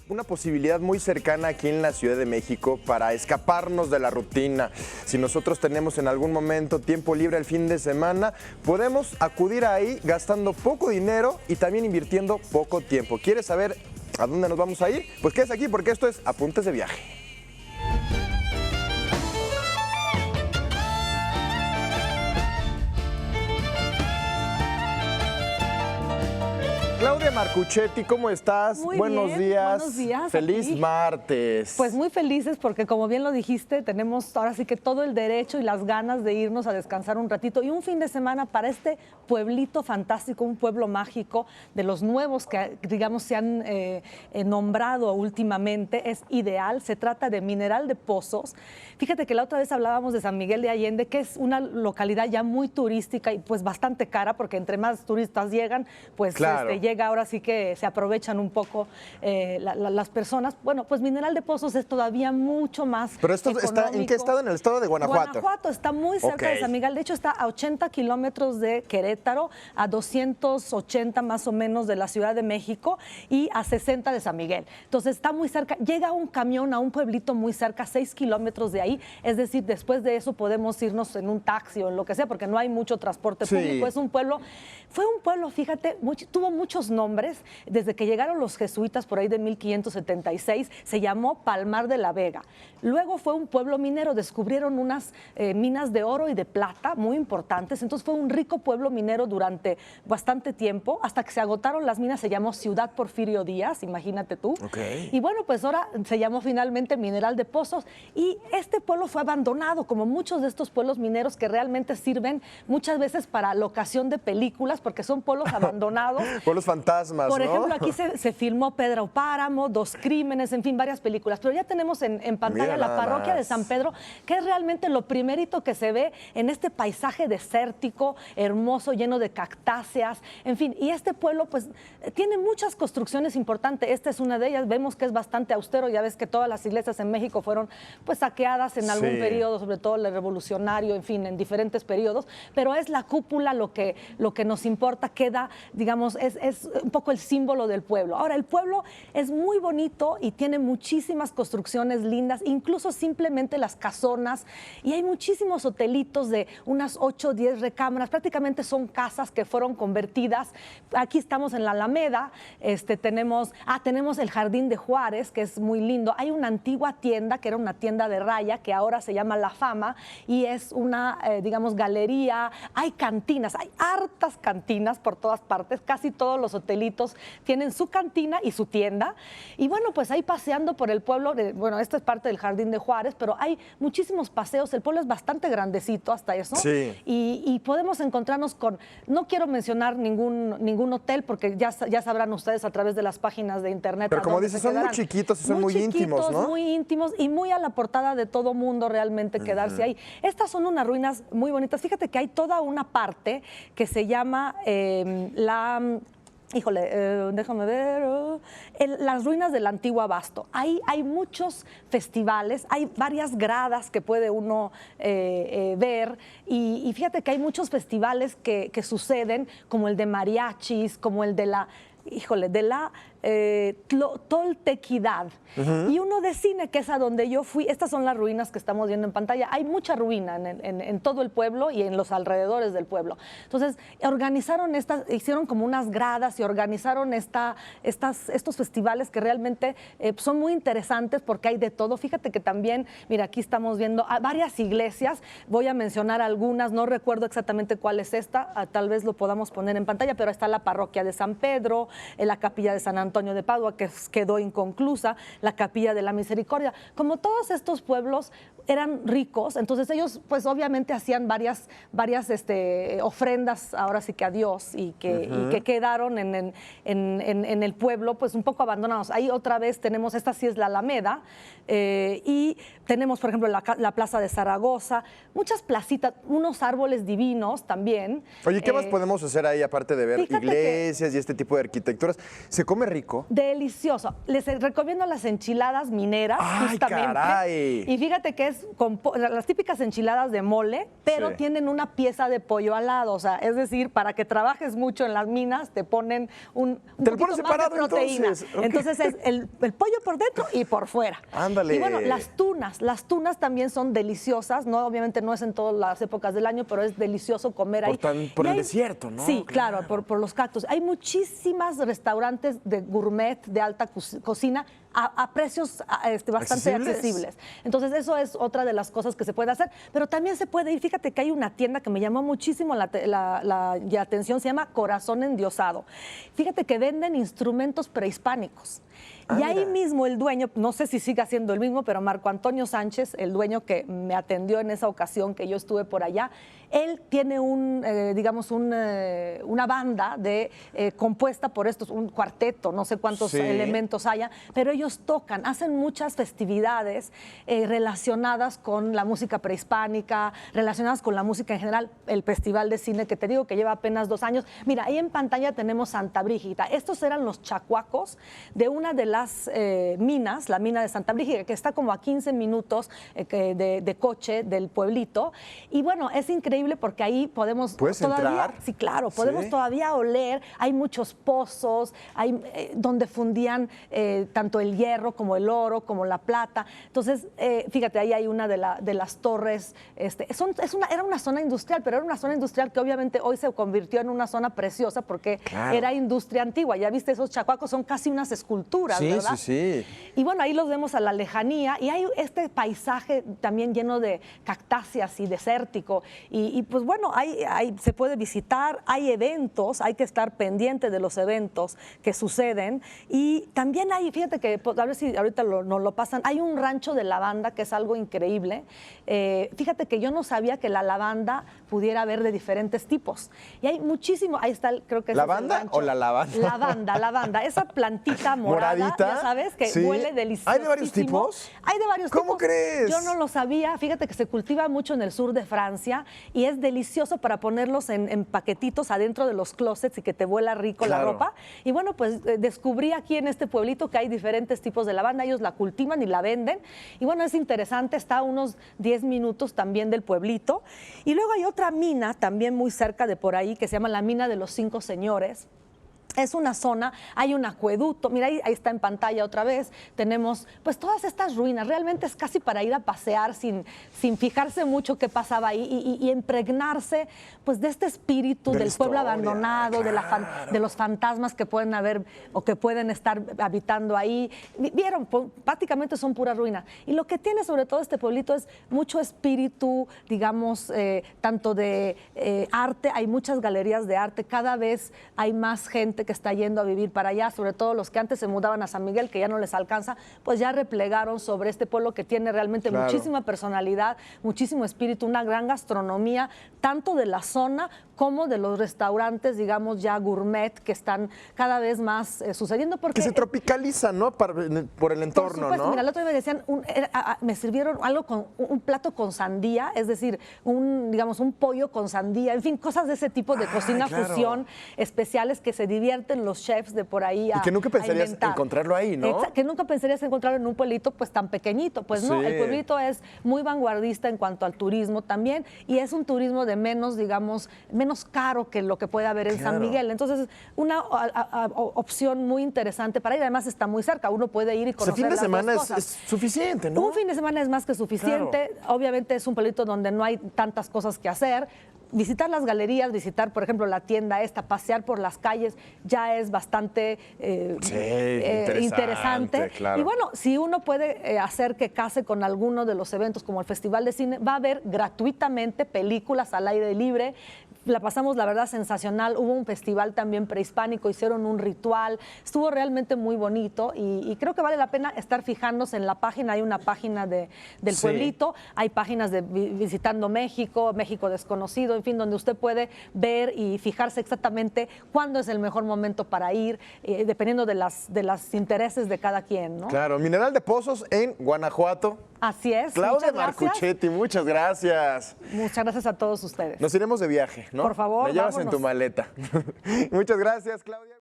Una posibilidad muy cercana aquí en la Ciudad de México para escaparnos de la rutina. Si nosotros tenemos en algún momento tiempo libre el fin de semana, podemos acudir ahí gastando poco dinero y también invirtiendo poco tiempo. ¿Quieres saber a dónde nos vamos a ir? Pues quédate aquí porque esto es Apuntes de Viaje. Claudia Marcuchetti, ¿cómo estás? Muy buenos bien, días. buenos días. Feliz Aquí. martes. Pues muy felices porque, como bien lo dijiste, tenemos ahora sí que todo el derecho y las ganas de irnos a descansar un ratito y un fin de semana para este pueblito fantástico, un pueblo mágico de los nuevos que, digamos, se han nombrado últimamente. Es ideal. Se trata de Mineral de Pozos. Fíjate que la otra vez hablábamos de San Miguel de Allende, que es una localidad ya muy turística y pues bastante cara, porque entre más turistas llegan, pues claro. Llega ahora sí que se aprovechan un poco las personas. Bueno, pues Mineral de Pozos es todavía mucho más Pero esto económico. ¿está en qué estado? En el estado de Guanajuato. Guanajuato está muy cerca de San Miguel. De hecho, está a 80 kilómetros de Querétaro, a 280 más o menos de la Ciudad de México y a 60 de San Miguel. Entonces está muy cerca. Llega un camión a un pueblito muy cerca, 6 kilómetros de ahí. Es decir, después de eso podemos irnos en un taxi o en lo que sea, porque no hay mucho transporte público. Es un pueblo, fíjate, tuvo muchos nombres. Desde que llegaron los jesuitas por ahí de 1576, se llamó Palmar de la Vega. Luego fue un pueblo minero, descubrieron unas minas de oro y de plata muy importantes, entonces fue un rico pueblo minero durante bastante tiempo, hasta que se agotaron las minas, se llamó Ciudad Porfirio Díaz, imagínate tú. Y bueno, pues ahora se llamó finalmente Mineral de Pozos, y este pueblo fue abandonado, como muchos de estos pueblos mineros que realmente sirven muchas veces para locación de películas, porque son pueblos abandonados. Pueblos fantasmas, Por ¿no? ejemplo, aquí se filmó Pedro Páramo, Dos Crímenes, en fin, varias películas. Pero ya tenemos en pantalla la parroquia de San Pedro, que es realmente lo primerito que se ve en este paisaje desértico, hermoso, lleno de cactáceas, en fin. Y este pueblo, pues, tiene muchas construcciones importantes. Esta es una de ellas. Vemos que es bastante austero. Ya ves que todas las iglesias en México fueron, pues, saqueadas en algún periodo, sobre todo el revolucionario, en fin, en diferentes periodos. Pero es la cúpula lo que nos importa, queda, digamos, es un poco el símbolo del pueblo. Ahora, el pueblo es muy bonito y tiene muchísimas construcciones lindas, incluso simplemente las casonas, y hay muchísimos hotelitos de unas 8 o 10 recámaras, prácticamente son casas que fueron convertidas. Aquí estamos en la Alameda, tenemos el Jardín de Juárez, que es muy lindo. Hay una antigua tienda, que era una tienda de raya, que ahora se llama La Fama, y es una, digamos, galería. Hay cantinas, hay hartas cantinas por todas partes, casi todos los hotelitos tienen su cantina y su tienda. Y bueno, pues ahí paseando por el pueblo, bueno, esta es parte del Jardín de Juárez, pero hay muchísimos paseos. El pueblo es bastante grandecito hasta eso. Sí. Y podemos encontrarnos con, no quiero mencionar ningún hotel, porque ya sabrán ustedes a través de las páginas de internet. Pero como dices, son muy chiquitos y son muy íntimos, ¿no? Muy íntimos y muy a la portada de todo mundo realmente quedarse ahí. Estas son unas ruinas muy bonitas. Fíjate que hay toda una parte que se llama déjame ver, las ruinas del antiguo Abasto. Ahí hay muchos festivales, hay varias gradas que puede uno ver, y fíjate que hay muchos festivales que suceden, como el de mariachis, como el de la Toltequidad. Y uno de cine, que es a donde yo fui. Estas son las ruinas que estamos viendo en pantalla. Hay mucha ruina en todo el pueblo y en los alrededores del pueblo. Entonces, hicieron como unas gradas y organizaron estos festivales que realmente son muy interesantes porque hay de todo. Fíjate que también, mira, aquí estamos viendo varias iglesias. Voy a mencionar algunas, no recuerdo exactamente cuál es esta, tal vez lo podamos poner en pantalla, pero está la parroquia de San Pedro, la capilla de San Antonio de Padua, que quedó inconclusa, la capilla de la Misericordia. Como todos estos pueblos eran ricos, entonces ellos pues obviamente hacían varias ofrendas ahora sí que a Dios, y que quedaron en el pueblo pues un poco abandonados. Ahí otra vez tenemos, esta sí es la Alameda, y tenemos por ejemplo la Plaza de Zaragoza, muchas placitas, unos árboles divinos también. Oye, ¿qué más podemos hacer ahí aparte de ver iglesias y este tipo de arquitecturas? ¿Se come rico? Delicioso. Les recomiendo las enchiladas mineras. ¡Ay, justamente. caray! Y fíjate que es las típicas enchiladas de mole, pero tienen una pieza de pollo al lado. O sea, es decir, para que trabajes mucho en las minas, te ponen un poquito más de proteína. Entonces es el pollo por dentro y por fuera. Ándale. Y bueno, las tunas también son deliciosas, ¿no? Obviamente no es en todas las épocas del año, pero es delicioso comer ahí. Por el desierto, ¿no? Sí, claro, por los cactus. Hay muchísimas restaurantes de gourmet, de alta cocina, a precios bastante accesibles. Entonces, eso es otra de las cosas que se puede hacer. Pero también se puede ir, fíjate que hay una tienda que me llamó muchísimo la atención, se llama Corazón Endiosado. Fíjate que venden instrumentos prehispánicos. Y ahí mismo el dueño, no sé si siga siendo el mismo, pero Marco Antonio Sánchez, el dueño que me atendió en esa ocasión que yo estuve por allá, él tiene una banda compuesta por un cuarteto, no sé cuántos elementos haya, pero ellos tocan, hacen muchas festividades relacionadas con la música prehispánica, relacionadas con la música en general, el Festival de Cine que te digo que lleva apenas 2 años. Mira, ahí en pantalla tenemos Santa Brígida. Estos eran los chacuacos de una de las minas, la mina de Santa Brígida, que está como a 15 minutos de coche del pueblito. Y bueno, es increíble porque ahí podemos ¿Puedes todavía entrar? Sí, claro, podemos todavía oler, hay muchos pozos, hay donde fundían tanto el hierro como el oro, como la plata. Entonces, fíjate, ahí hay una de las torres. Era una zona industrial, pero era una zona industrial que obviamente hoy se convirtió en una zona preciosa porque era industria antigua. Ya viste, esos chacuacos son casi unas esculturas, ¿verdad? Sí. Y bueno, ahí los vemos a la lejanía y hay este paisaje también lleno de cactáceas y desértico. Y pues bueno, se puede visitar, hay eventos, hay que estar pendiente de los eventos que suceden. Y también hay, fíjate que, a ver si ahorita nos lo pasan, hay un rancho de lavanda que es algo increíble. Fíjate que yo no sabía que la lavanda pudiera haber de diferentes tipos. Y hay muchísimo, ahí está, creo que es ¿Lavanda o la lavanda? Lavanda, esa plantita morada, ¿Moradita? ya sabes, que huele delicioso. ¿Hay de varios tipos? Hay de varios tipos. ¿Cómo crees? Yo no lo sabía, fíjate que se cultiva mucho en el sur de Francia y es delicioso para ponerlos en paquetitos adentro de los closets y que te huela rico la ropa. Y bueno, pues descubrí aquí en este pueblito que hay diferentes tipos de lavanda, ellos la cultivan y la venden. Y bueno, es interesante, está a unos 10 minutos también del pueblito. Y luego hay otra mina también muy cerca de por ahí que se llama la mina de los 5 señores. Es una zona, hay un acueducto, mira ahí está en pantalla otra vez, tenemos pues todas estas ruinas, realmente es casi para ir a pasear sin fijarse mucho qué pasaba ahí y impregnarse pues de este espíritu del pueblo abandonado, de los fantasmas que pueden haber o que pueden estar habitando ahí. Vieron, prácticamente son puras ruinas. Y lo que tiene sobre todo este pueblito es mucho espíritu, digamos, tanto de arte, hay muchas galerías de arte, cada vez hay más gente que está yendo a vivir para allá, sobre todo los que antes se mudaban a San Miguel, que ya no les alcanza, pues ya replegaron sobre este pueblo que tiene realmente muchísima personalidad, muchísimo espíritu, una gran gastronomía, tanto de la zona como de los restaurantes, digamos, ya gourmet, que están cada vez más sucediendo. Porque que se tropicalizan, ¿no? Por el entorno, por supuesto, ¿no? Mira, el otro día me decían, me sirvieron algo con un plato con sandía, es decir, digamos, un pollo con sandía, en fin, cosas de ese tipo de cocina fusión especiales que se divierten los chefs de por ahí y que nunca pensarías encontrarlo ahí, ¿no? Que nunca pensarías encontrarlo en un pueblito pues tan pequeñito. Pues no, el pueblito es muy vanguardista en cuanto al turismo también y es un turismo de menos, digamos, menos caro que lo que puede haber en San Miguel. Entonces, una opción muy interesante para ir. Además, está muy cerca. Uno puede ir y conocer fin de semana las dos cosas. es suficiente, ¿no? Un fin de semana es más que suficiente. Obviamente es un pueblito donde no hay tantas cosas que hacer. Visitar las galerías, visitar, por ejemplo, la tienda pasear por las calles, ya es bastante interesante. Claro. Y bueno, si uno puede hacer que case con alguno de los eventos como el Festival de Cine, va a haber gratuitamente películas al aire libre. La pasamos, la verdad, sensacional. Hubo un festival también prehispánico, hicieron un ritual, estuvo realmente muy bonito y creo que vale la pena estar fijándose en la página. Hay una página del pueblito, hay páginas de Visitando México, México Desconocido, en fin, donde usted puede ver y fijarse exactamente cuándo es el mejor momento para ir, dependiendo de los intereses de cada quien, ¿no? Claro, Mineral de Pozos en Guanajuato. Así es. Claudia Marcuchetti, muchas gracias. Muchas gracias a todos ustedes. Nos iremos de viaje, ¿no? Por favor, Me llevas vámonos. en tu maleta. Muchas gracias, Claudia.